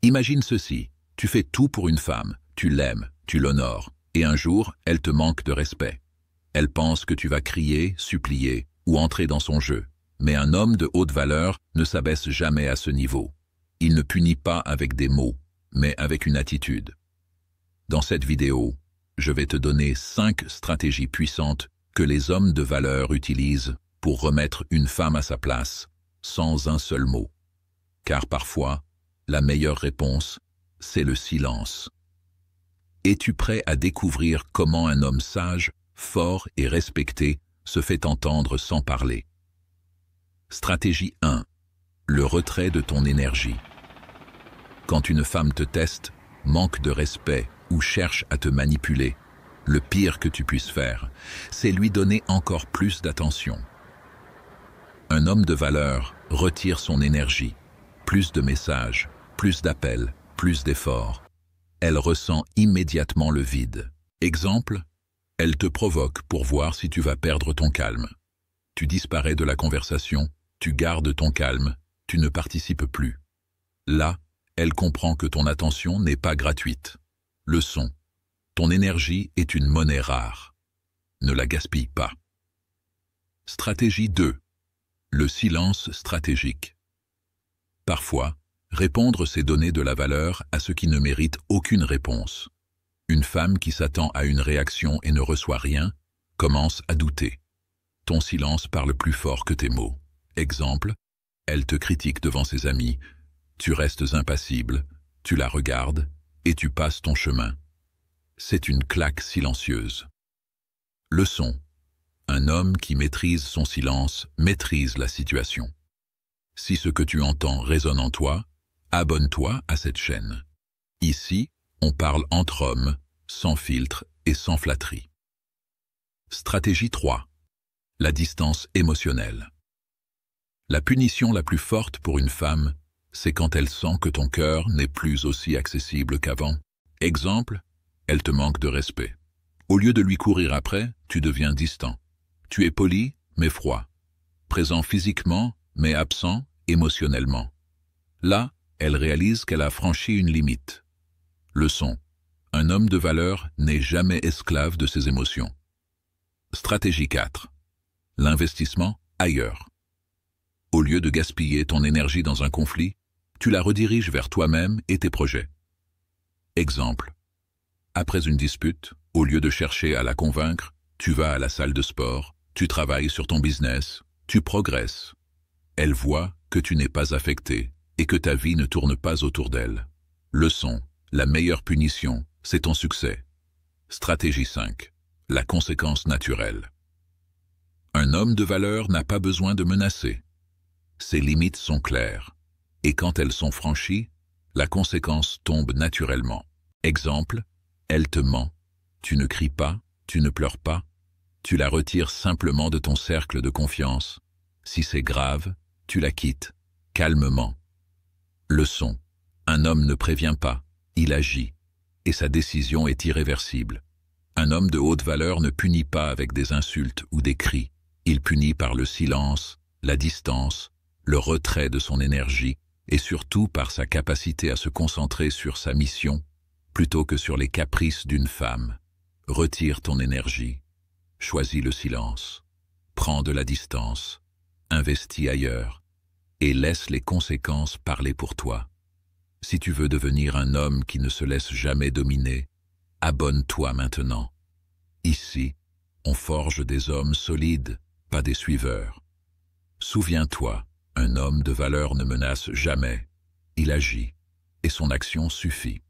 Imagine ceci, tu fais tout pour une femme, tu l'aimes, tu l'honores, et un jour, elle te manque de respect. Elle pense que tu vas crier, supplier ou entrer dans son jeu. Mais un homme de haute valeur ne s'abaisse jamais à ce niveau. Il ne punit pas avec des mots, mais avec une attitude. Dans cette vidéo, je vais te donner 5 stratégies puissantes que les hommes de valeur utilisent pour remettre une femme à sa place, sans un seul mot. Car parfois, la meilleure réponse, c'est le silence. Es-tu prêt à découvrir comment un homme sage, fort et respecté se fait entendre sans parler? Stratégie 1. Le retrait de ton énergie. Quand une femme te teste, manque de respect ou cherche à te manipuler, le pire que tu puisses faire, c'est lui donner encore plus d'attention. Un homme de valeur retire son énergie, plus de messages, plus d'appels, plus d'efforts. Elle ressent immédiatement le vide. Exemple, elle te provoque pour voir si tu vas perdre ton calme. Tu disparais de la conversation, tu gardes ton calme, tu ne participes plus. Là, elle comprend que ton attention n'est pas gratuite. Leçon. Ton énergie est une monnaie rare. Ne la gaspille pas. Stratégie 2. Le silence stratégique. Parfois, répondre c'est donner de la valeur à ce qui ne mérite aucune réponse. Une femme qui s'attend à une réaction et ne reçoit rien, commence à douter. Ton silence parle plus fort que tes mots. Exemple, elle te critique devant ses amis, tu restes impassible, tu la regardes et tu passes ton chemin. C'est une claque silencieuse. Leçon. Un homme qui maîtrise son silence maîtrise la situation. Si ce que tu entends résonne en toi, abonne-toi à cette chaîne. Ici, on parle entre hommes, sans filtre et sans flatterie. Stratégie 3. La distance émotionnelle. La punition la plus forte pour une femme, c'est quand elle sent que ton cœur n'est plus aussi accessible qu'avant. Exemple, elle te manque de respect. Au lieu de lui courir après, tu deviens distant. Tu es poli, mais froid. Présent physiquement, mais absent émotionnellement. Là, elle réalise qu'elle a franchi une limite. Leçon. Un homme de valeur n'est jamais esclave de ses émotions. Stratégie 4. L'investissement ailleurs. Au lieu de gaspiller ton énergie dans un conflit, tu la rediriges vers toi-même et tes projets. Exemple. Après une dispute, au lieu de chercher à la convaincre, tu vas à la salle de sport, tu travailles sur ton business, tu progresses. Elle voit que tu n'es pas affecté et que ta vie ne tourne pas autour d'elle. Leçon. La meilleure punition, c'est ton succès. Stratégie 5. La conséquence naturelle. Un homme de valeur n'a pas besoin de menacer. Ses limites sont claires, et quand elles sont franchies, la conséquence tombe naturellement. Exemple, elle te ment, tu ne cries pas, tu ne pleures pas, tu la retires simplement de ton cercle de confiance. Si c'est grave, tu la quittes, calmement. Leçon, un homme ne prévient pas, il agit, et sa décision est irréversible. Un homme de haute valeur ne punit pas avec des insultes ou des cris, il punit par le silence, la distance, le retrait de son énergie et surtout par sa capacité à se concentrer sur sa mission plutôt que sur les caprices d'une femme. Retire ton énergie, choisis le silence, prends de la distance, investis ailleurs et laisse les conséquences parler pour toi. Si tu veux devenir un homme qui ne se laisse jamais dominer, abonne-toi maintenant. Ici, on forge des hommes solides, pas des suiveurs. Souviens-toi, un homme de valeur ne menace jamais, il agit, et son action suffit.